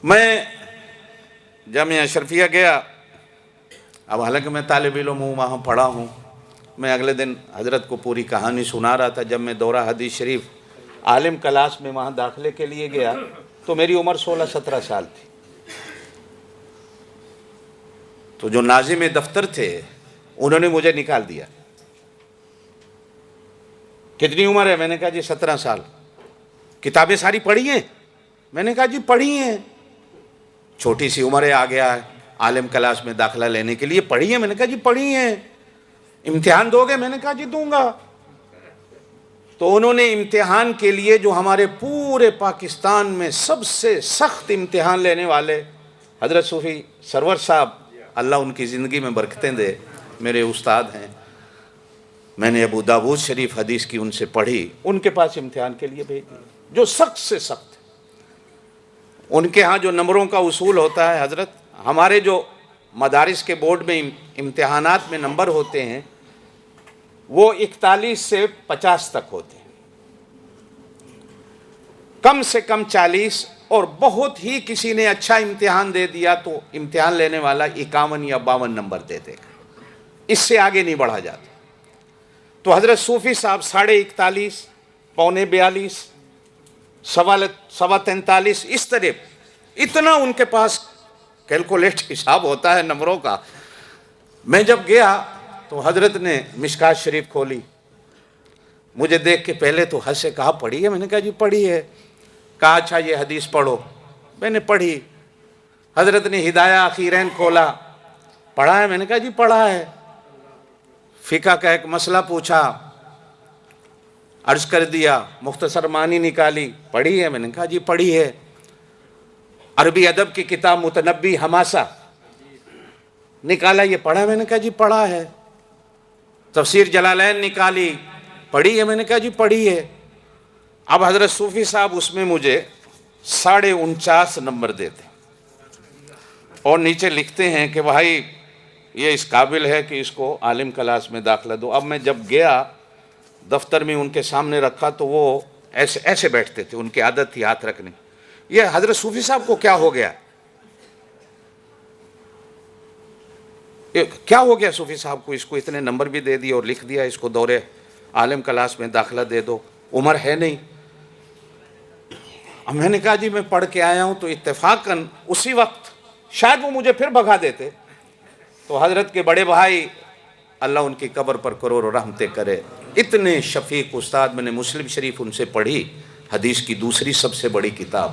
میں جامعہ اشرفیہ گیا. اب حالانکہ میں طالب علم ہوں, وہاں پڑھا ہوں. میں اگلے دن حضرت کو پوری کہانی سنا رہا تھا. جب میں دورہ حدیث شریف عالم کلاس میں وہاں داخلے کے لیے گیا تو میری عمر 16-17 سال تھی. تو جو ناظم دفتر تھے انہوں نے مجھے نکال دیا. کتنی عمر ہے؟ میں نے کہا جی 17 سال. کتابیں ساری پڑھی ہیں؟ میں نے کہا جی پڑھی ہیں. چھوٹی سی عمر ہے, آ گیا ہے عالم کلاس میں داخلہ لینے کے لیے. پڑھی ہیں؟ میں نے کہا جی پڑھی ہیں. امتحان دو گے؟ میں نے کہا جی دوں گا. تو انہوں نے امتحان کے لیے جو ہمارے پورے پاکستان میں سب سے سخت امتحان لینے والے حضرت صوفی سرور صاحب, اللہ ان کی زندگی میں برکتیں دے, میرے استاد ہیں. میں نے ابو داؤد شریف حدیث کی ان سے پڑھی, ان کے پاس امتحان کے لیے بھیج دی جو سخت سے سخت. ان کے ہاں جو نمبروں کا اصول ہوتا ہے حضرت, ہمارے جو مدارس کے بورڈ میں امتحانات میں نمبر ہوتے ہیں وہ 41 سے 50 تک ہوتے ہیں, کم سے کم 40, اور بہت ہی کسی نے اچھا امتحان دے دیا تو امتحان لینے والا 51 یا 52 نمبر دے دے گا, اس سے آگے نہیں بڑھا جاتا. تو حضرت صوفی صاحب 41.5, 42, 43, اس طرح اتنا ان کے پاس کیلکولیٹ حساب ہوتا ہے نمبروں کا. میں جب گیا تو حضرت نے مشکات شریف کھولی, مجھے دیکھ کے پہلے تو ہنس سے کہا پڑھی ہے؟ میں نے کہا جی پڑھی ہے. کہا اچھا یہ حدیث پڑھو. میں نے پڑھی. حضرت نے ہدایہ اخیرین کھولا, پڑھا ہے؟ میں نے کہا جی پڑھا ہے. فقہ کا ایک مسئلہ پوچھا, عرض کر دیا, مختصر معنی نکالی, پڑھی ہے؟ میں نے کہا جی پڑھی ہے. عربی ادب کی کتاب متنبی حماسہ نکالا, یہ پڑھا ہے؟ میں نے کہا جی پڑھا ہے. تفسیر جلالین نکالی, پڑھی ہے؟ میں نے کہا جی پڑھی ہے. اب حضرت صوفی صاحب اس میں مجھے 49.5 نمبر دیتے اور نیچے لکھتے ہیں کہ بھائی یہ اس قابل ہے کہ اس کو عالم کلاس میں داخلہ دو. اب میں جب گیا دفتر میں ان کے سامنے رکھا تو وہ ایسے بیٹھتے تھے, ان کی عادت تھی ہاتھ رکھنے. یہ حضرت صوفی صاحب کو کیا ہو گیا؟ کیا ہو گیا صوفی صاحب کو؟ اس کو اتنے نمبر بھی دے دیے اور لکھ دیا اس کو دورے عالم کلاس میں داخلہ دے دو, عمر ہے نہیں. اب میں نے کہا جی میں پڑھ کے آیا ہوں. تو اتفاقاً اسی وقت شاید وہ مجھے پھر بھگا دیتے. تو حضرت کے بڑے بھائی, اللہ ان کی قبر پر کروڑوں رحمتیں کرے, اتنے شفیق استاد, میں نے مسلم شریف ان سے پڑھی, حدیث کی دوسری سب سے بڑی کتاب.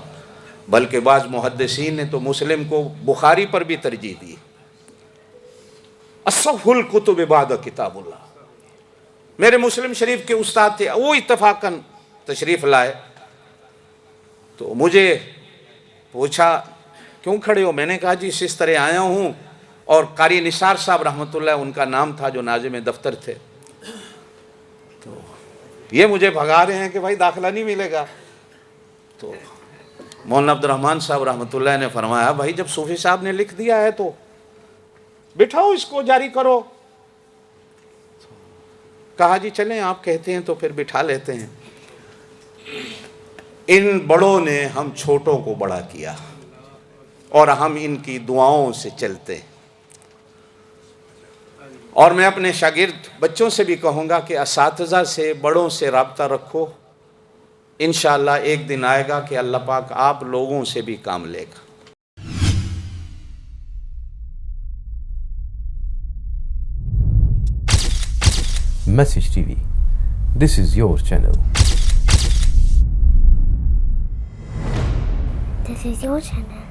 بلکہ بعض محدثین نے تو مسلم کو بخاری پر بھی ترجیح دی. اصح الکتب بعد کتاب اللہ. میرے مسلم شریف کے استاد تھے, وہ اتفاقاً تشریف لائے. تو مجھے پوچھا کیوں کھڑے ہو؟ میں نے کہا جی اس طرح آیا ہوں. اور قاری نثار صاحب رحمۃ اللہ ان کا نام تھا جو ناظم دفتر تھے. تو یہ مجھے بھگا رہے ہیں کہ بھائی داخلہ نہیں ملے گا. تو مولانا عبد الرحمن صاحب رحمۃ اللہ نے فرمایا بھائی جب صوفی صاحب نے لکھ دیا ہے تو بٹھاؤ اس کو, جاری کرو. کہا جی چلیں آپ کہتے ہیں تو پھر بٹھا لیتے ہیں. ان بڑوں نے ہم چھوٹوں کو بڑا کیا اور ہم ان کی دعاؤں سے چلتے ہیں. اور میں اپنے شاگرد بچوں سے بھی کہوں گا کہ اساتذہ سے, بڑوں سے رابطہ رکھو. انشاءاللہ ایک دن آئے گا کہ اللہ پاک آپ لوگوں سے بھی کام لے گا. Message TV. This is your channel. This is your channel.